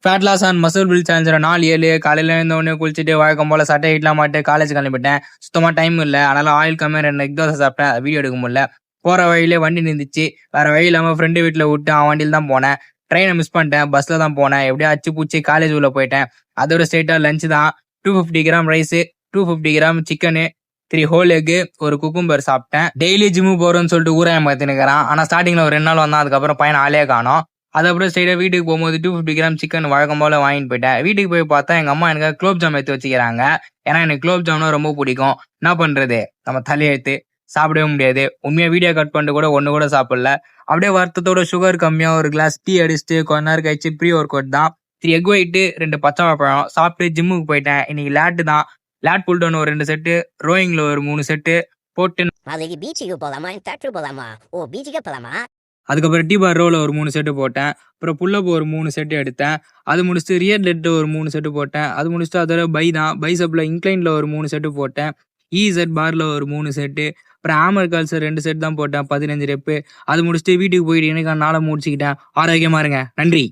Fat loss and muscle build challenger நாள் 7 காலையில் இருந்தவொடனே குளிச்சுட்டு வழக்கம் போல் சட்டை ஹீட்லாம் மாட்டு காலேஜ் கிளம்பிட்டேன். சுத்தமாக டைம் இல்லை, அதனால ஆயில் கம்மியாக 2 எக் தோசை சாப்பிட்டேன். வீடியோ எடுக்க முடியல. போகிற வழியிலே வண்டி நின்றுச்சு. வேறு வழி இல்லாமல் ஃப்ரெண்டு வீட்டில் விட்டு அவன் வண்டியில் தான் போனேன். ட்ரெயினை மிஸ் பண்ணிட்டேன், பஸ்ஸில் தான் போனேன். எப்படியோ அச்சு பூச்சி காலேஜ் உள்ள போயிட்டேன். அதோட ஸ்ட்ரெயிட்டாக லஞ்ச் தான். 250 gram rice, 250 gram chicken, 3 whole egg, ஒரு குக்கும்பர் சாப்பிட்டேன். டெய்லி ஜிம்மு போகிறோன்னு சொல்லிட்டு ஊராயம் பார்த்துனுக்கிறான். ஆனால் ஸ்டார்டிங்கில் ஒரு 2 நாள் வந்தான், அதுக்கப்புறம் பையன் ஆளே காணோம். அதுக்கப்புறம் ஸ்ட்ரெயிட்டாக வீட்டுக்கு போகும்போது 250 கிராம் சிக்கன் வழக்கம் போல் வாங்கிட்டு போயிட்டேன். வீட்டுக்கு போய் பார்த்தா எங்கள் அம்மா எனக்கு குலோப் ஜாம் எடுத்து வச்சுக்கிறாங்க. ஏன்னா எனக்கு குலோப் ஜாம்னா ரொம்ப பிடிக்கும். என்ன பண்ணுறது, நம்ம தலையெழுத்து சாப்பிடவே முடியாது. உண்மையாக வீடியோ கட் பண்ணிட்டு கூட ஒன்று கூட சாப்பிடல. அப்படியே வருத்தத்தோட சுகர் கம்மியாக ஒரு கிளாஸ் டீ அடிச்சுட்டு கொஞ்ச நேரம் கழிச்சு ப்ரீ ஒர்க் அவுட் தான். 3 எக் ஒயிட்டு, 2 பச்சை பழம் சாப்பிட்டு ஜிம்முக்கு போயிட்டேன். இன்னைக்கு லேட்டு தான். லேட் புல் டவுன் ஒரு 2 செட்டு, ரோயிங்கில் ஒரு 3 செட்டு போட்டு நாளைக்கு பீச்சுக்கு போலாமா, தேட்டரு போலாமா? ஓ, பீச்சுக்கு போலாமா? அதுக்கப்புறம் டீ பார் ரோவில் ஒரு 3 செட்டு போட்டேன். அப்புறம் புல்லப் ஒரு 3 செட்டு எடுத்தேன். அது முடிச்சுட்டு ரியர் லெட்டு ஒரு 3 செட்டு போட்டேன். அது முடிச்சுட்டு அதோட பை தான். பைசப்பில் இன்க்ளைனில் ஒரு 3 செட்டு போட்டேன். இசெட் பாரில் ஒரு 3 செட்டு. அப்புறம் ஆமர் கால்ஸ் 2 செட் தான் போட்டேன், 15 ரெப்பு. அது முடிச்சுட்டு வீட்டுக்கு போயிட்டு எனக்கு நாளை முடிச்சுக்கிட்டேன். ஆரோக்கியமாக இருங்க. நன்றி.